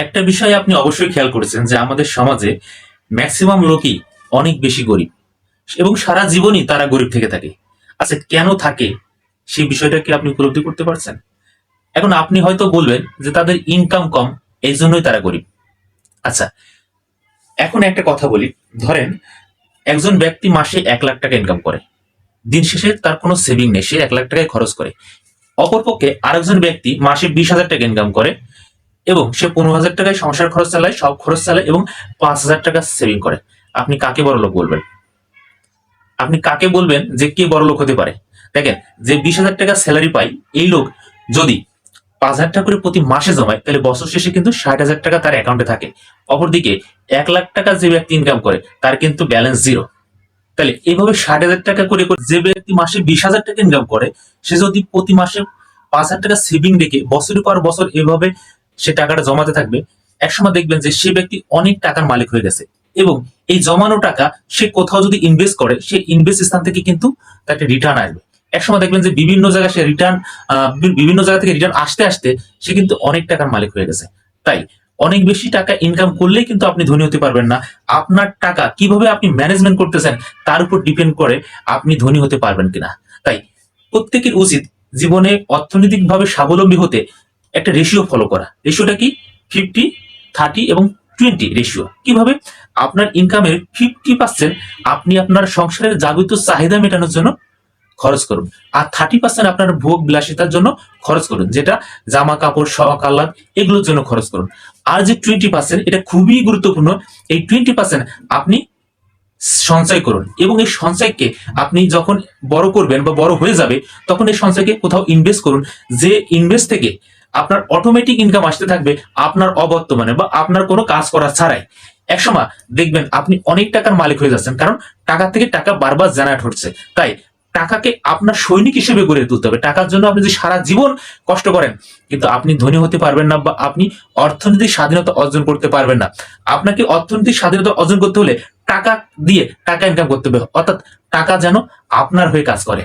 একটা বিষয় আপনি অবশ্যই খেয়াল করেছেন যে আমাদের সমাজে ম্যাক্সিমাম লোকই অনেক বেশি গরিব এবং সারা জীবনই তারা গরিব থেকে থাকে। আচ্ছা, কেন থাকে সেই বিষয়টা কি আপনি উপলব্ধি করতে পারছেন? এখন আপনি হয়তো বলবেন যে তাদের ইনকাম কম, এই জন্যই তারা গরিব। আচ্ছা, এখন একটা কথা বলি। ধরেন একজন ব্যক্তি মাসে 1 লাখ টাকা ইনকাম করে, দিন শেষে তার কোনো সেভিং নেই, সে 1 লাখ টাকায় খরচ করে। অপরপক্ষে আরেকজন ব্যক্তি মাসে 20,000 টাকা ইনকাম করে এবং সে 15,000 টাকায় সংসার খরচ চালায়, সব খরচ চালায় এবং 5,000 টাকা সেভিং করে। আপনি কাকে বড়লোক বলবেন? আপনি কাকে বলবেন যে কে বড়লোক হতে পারে? দেখেন, যে 20,000 টাকা স্যালারি পায় এই লোক যদি 5,000 টাকা করে প্রতি মাসে জমায়, তাহলে বছর শেষে কিন্তু 60,000 টাকা তার অ্যাকাউন্টে থাকে। অপরদিকে 1 লাখ টাকা যে ব্যক্তি ইনকাম করে তার কিন্তু ব্যালেন্স জিরো। তাহলে এইভাবে 60,000 টাকা করে করে যে ব্যক্তি মাসে 20,000 টাকা ইনকাম করে, সে যদি প্রতি মাসে 5,000 টাকা সেভিং রেখে বছরের পর বছর এভাবে সে টাকাটা জমাতে থাকবে, একসময় দেখবেন যে সে ব্যক্তি অনেক টাকার মালিক হয়ে গেছে। এবং এই জমানো টাকা সে কোথাও যদি ইনভেস্ট করে, সে ইনভেস্ট স্থান থেকে কিন্তু তাকে রিটার্ন আসবে। একসময় দেখবেন যে বিভিন্ন জায়গায় সে রিটার্ন, বিভিন্ন জায়গা থেকে রিটার্ন আসতে আসতে সে কিন্তু অনেক টাকার মালিক হয়ে গেছে। তাই অনেক বেশি টাকা ইনকাম করলেই কিন্তু আপনি ধনী হতে পারবেন না। আপনার টাকা কিভাবে আপনি ম্যানেজমেন্ট করতেছেন তার উপর ডিপেন্ড করে আপনি ধনী হতে পারবেন কিনা। তাই প্রত্যেকের উচিত জীবনে অর্থনৈতিকভাবে স্বাবলম্বী হতে একটা রেশিও ফলো করা। রেশিওটা কি? 50, 30 এবং 20 রেশিও। কিভাবে? আপনার ইনকামের 50% আপনি আপনার সংসারের যাবতীয় চাহিদা মেটানোর জন্য খরচ করুন, আর 30% আপনার ভোগ বিলাসিতার জন্য খরচ করুন, যেটা জামা কাপড়, শখ আহ্লাদ এগুলোর জন্য খরচ করুন। আর যে 20%, এটা খুবই গুরুত্বপূর্ণ, এই 20% আপনি সঞ্চয় করুন এবং এই সঞ্চয়কে আপনি যখন বড় করবেন বা বড় হয়ে যাবে তখন এই সঞ্চয়কে কোথাও ইনভেস্ট করুন, যে ইনভেস্ট থেকে আপনার অটোমেটিক ইনকাম আসতে থাকবে আপনার অবর্তমানে বা আপনার কোনো কাজ করা ছাড়াই। একসময় দেখবেন আপনি অনেক টাকার মালিক হয়ে যাচ্ছেন, কারণ টাকা থেকে টাকা বারবার জেনারেট হচ্ছে। তাই টাকাকে আপনার সৈনিক হিসেবে গড়ে তুলতে হবে। টাকার জন্য আপনি যদি সারা জীবন কষ্ট করেন কিন্তু আপনি ধনী হতে পারবেন না বা আপনি অর্থনৈতিক স্বাধীনতা অর্জন করতে পারবেন না। আপনাকে অর্থনৈতিক স্বাধীনতা অর্জন করতে হলে টাকা দিয়ে টাকা ইনকাম করতে হবে, অর্থাৎ টাকা যেন আপনার হয়ে কাজ করে।